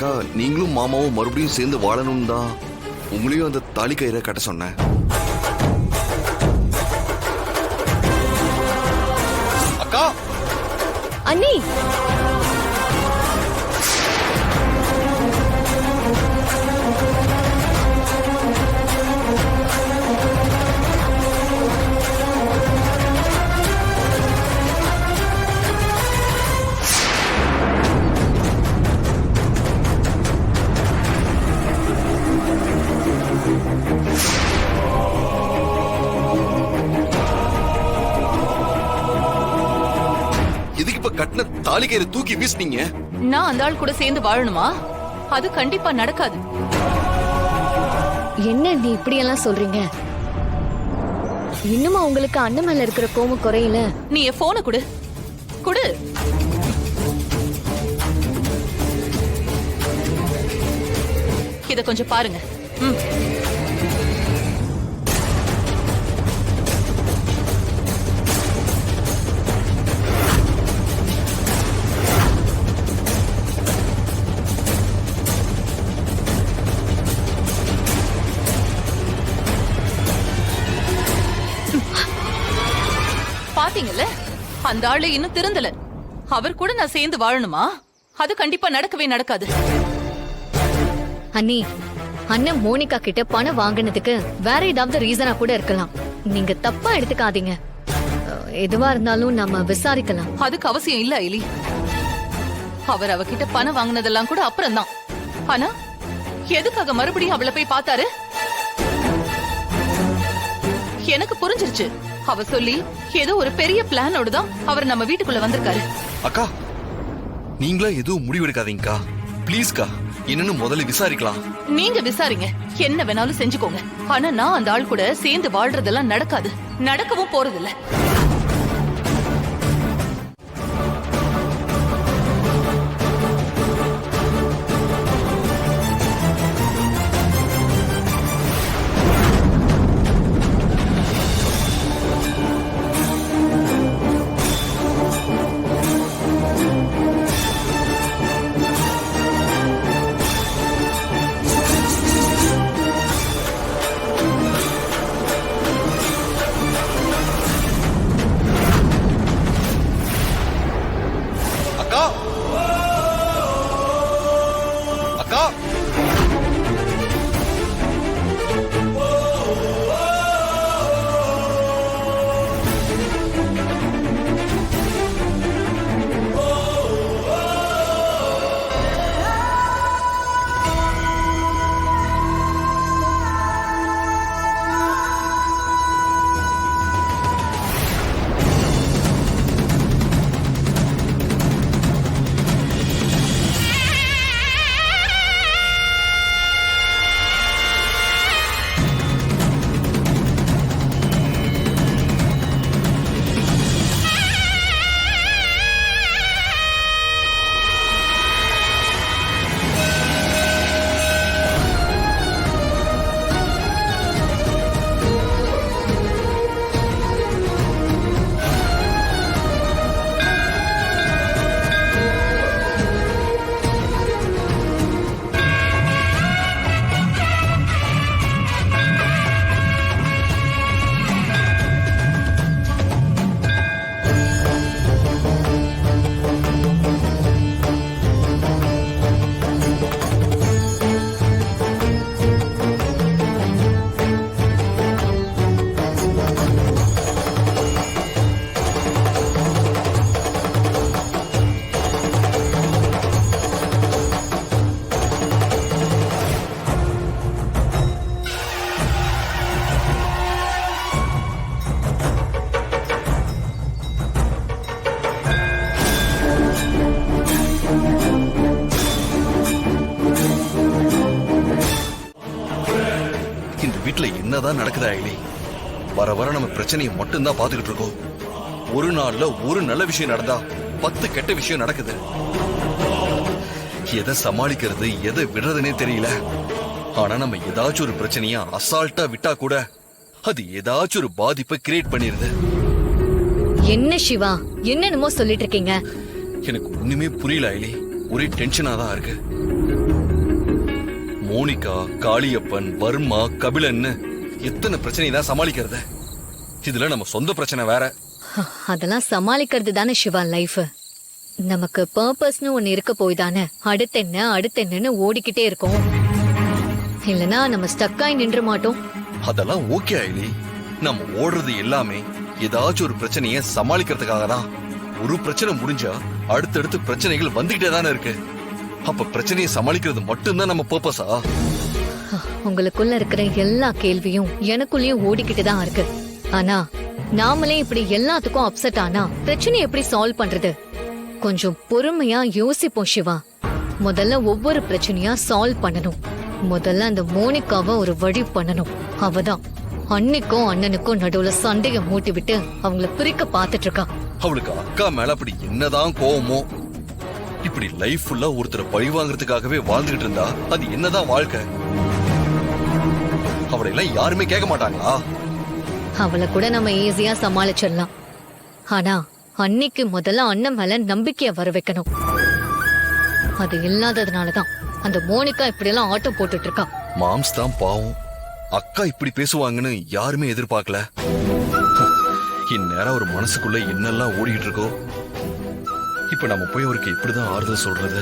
அக்கா, நீங்களும் மாமாவும் மறுபடியும் சேர்ந்து வாழணும் தான் உங்களையும் அந்த தாலி கயிறை கட்ட சொன்னேன். அக்கா, அண்ணி, எதுக்கு இப்ப கட்டின தாலி கயிறை தூக்கி வீசினீங்க? நான் அந்த ஆள் கூட சேர்ந்து வாழணுமா? அது கண்டிப்பா நடக்காது. என்ன நீ இப்படி எல்லாம் சொல்றீங்க? இன்னுமா உங்களுக்கு அண்ணன் மேல இருக்கிற கோபம் குறையல? நீ என் போனை கொடு. கொடு. இத கொஞ்சம் பாருங்க. பாத்தீங்கல்ல, அந்த ஆளு இன்னும் திருந்தல. அவர் கூட நான் சேர்ந்து வாழணுமா? அது கண்டிப்பா நடக்கவே நடக்காது. அண்ணி, அண்ணன் மோனிகா கிட்ட பணம் வாங்கினதுக்கு வேற ஏதாவது ரீசனா கூட இருக்கலாம். நீங்க தப்பா எடுத்துக்காதீங்க. எதுவா இருந்தாலும் நம்ம விசாரிக்கலாம். அதுக்கு அவசியம் இல்ல ஐலி. அவர் அவகிட்ட பணம் வாங்கினதெல்லாம் கூட அப்புறம் தான். ஆனா எதுக்காக மறுபடியும் அவளை போய் பார்த்தாரு? எனக்கு புரிஞ்சிருச்சு. அவ சொல்லி ஏதோ ஒரு பெரிய பிளானோட தான் அவர் நம்ம வீட்டுக்குள்ள வந்திருக்காரு. அக்கா, நீங்களா எதுவும் முடிவெடுக்காதீங்கக்கா. ப்ளீஸ்க்கா, என்னன்னு முதல்ல விசாரிக்கலாம். நீங்க விசாரிங்க, என்ன வேணாலும் செஞ்சுக்கோங்க. ஆனா நான் அந்த ஆள் கூட சேர்ந்து வாழ்றதெல்லாம் நடக்காது, நடக்கவும் போறதில்ல. அக்கா, அக்கா, வீட்டுல என்னதான் நடக்குதா ஐலி? வர வர நம்ம பிரச்சனையை மட்டும்தான் பாத்துக்கிட்டு இருக்கோம். ஒரு நாள்ல ஒரு நல்ல விஷயம் நடந்தா 10 கெட்ட விஷயம் நடக்குது. எதை சமாளிக்கிறது எதை விடுறதுனே தெரியல. ஆனா நம்ம ஏதாச்சும் ஒரு பிரச்சனையா அசால்ட்டா விட்டா கூட அது ஏதாச்சும் ஒரு பாதிப்பை கிரியேட் பண்ணிருது. என்ன சிவா, என்னென்னமோ சொல்லிட்டு இருக்கீங்க? எனக்கு ஒண்ணுமே புரியல ஐலி. ஒரே டென்ஷனா தான் இருக்கு. மோனிகா, காளியப்பன், வர்மா, கபிலன்னு எத்தனை பிரச்சனை தான் சமாளிக்கிறது. இதுல நம்ம சொந்த பிரச்சனை வேற. அதெல்லாம் சமாளிக்கிறது தானே சிவா லைஃப். நமக்கு பர்பஸ்னு ஒண்ணு இருக்க போய் தானே அடுத்தென்னு ஓடிக்கிட்டே இருக்கோம். இல்லனா நம்ம ஸ்டக்காய் நின்ற மாட்டோம். அதெல்லாம் ஓகே ஐலி. நம்ம ஓடுறது எல்லாமே ஏதாச்சும் ஒரு பிரச்சனையை சமாளிக்கிறதுக்காக தான். ஒரு பிரச்சனை முடிஞ்சா அடுத்தடுத்து பிரச்சனைகள் வந்துகிட்டே தானே இருக்கு. அப்ப பிரச்சனையை சமாளிக்கிறது மட்டும்தான் நம்ம பர்பஸா? உங்களுக்குள்ள இருக்கிற எல்லா கேள்வியும் எனக்குள்ளேயும் ஓடிக்கிட்டு தான் இருக்கு. ஆனா நாமளே இப்படி எல்லாத்துக்கும் அப்செட் ஆனா பிரச்சனை எப்படி சால்வ் பண்றது? கொஞ்சம் பொறுமையா யோசிப்போம் சிவா. முதல்ல ஒவ்வொரு பிரச்சனையா சால்வ் பண்ணணும். முதல்ல அந்த மோனிகாவை ஒரு வழி பண்ணணும். அவதான் அன்னைக்கும் அண்ணனுக்கும் நடுவுல சண்டைய மூட்டி விட்டு அவங்கள பிரிக்க பாத்துட்டு இருக்கா. அவளுக்கு அக்கா மேல அப்படி என்னதான் கோவமோ? இப்படி லைஃப் ஃபுல்லா ஒருத்தரை பழி வாங்குறதுக்காகவே வாழ்ந்துகிட்டு இருந்தா அது என்னதான் வாழ்க்கை? அவளை எல்லாம் யாருமே கேட்க மாட்டாங்களா? அவளை கூட நம்ம ஈஸியா சமாளிச்சிடலாம். ஆனா அன்னைக்கு முதல்ல அண்ணன் மேல நம்பிக்கைய வர வைக்கணும். அது இல்லாததுனாலதான் அந்த மோனிகா இப்படி எல்லாம் ஆட்டம் போட்டுட்டு இருக்கா. மாம்ஸ் தான் பாவம். அக்கா இப்படி பேசுவாங்கன்னு யாருமே எதிர்பார்க்கல. இந்நேரம் ஒரு மனசுக்குள்ள என்னெல்லாம் ஓடிட்டு இருக்கோ. இப்ப நம்ம போய் அவருக்கு இப்படிதான் ஆறுதல் சொல்றது.